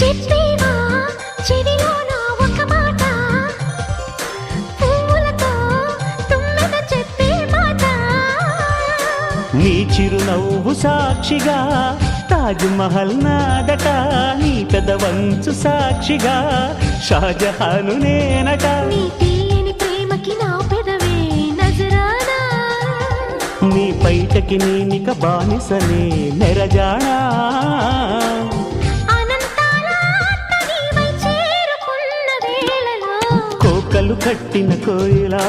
చెప్పేవా చెవిలోన ఒక మాట, పువ్వులతో తుమ్మెద చెప్పే మాట. నీ చిరునవ్వు సాక్షిగా తాజ్ మహల్ నాదట, నీ పెదవంచు సాక్షిగా షాజహాను నేనట. నీ తీయని ప్రేమకి నా పెదవే నజరానా, నీ బయటకి నేనిక బానిసనే నెరజానా. అనంతాల ఆత్మ నీవై చేరుకున్న వేళలో కోకలు కట్టిన కోయిలా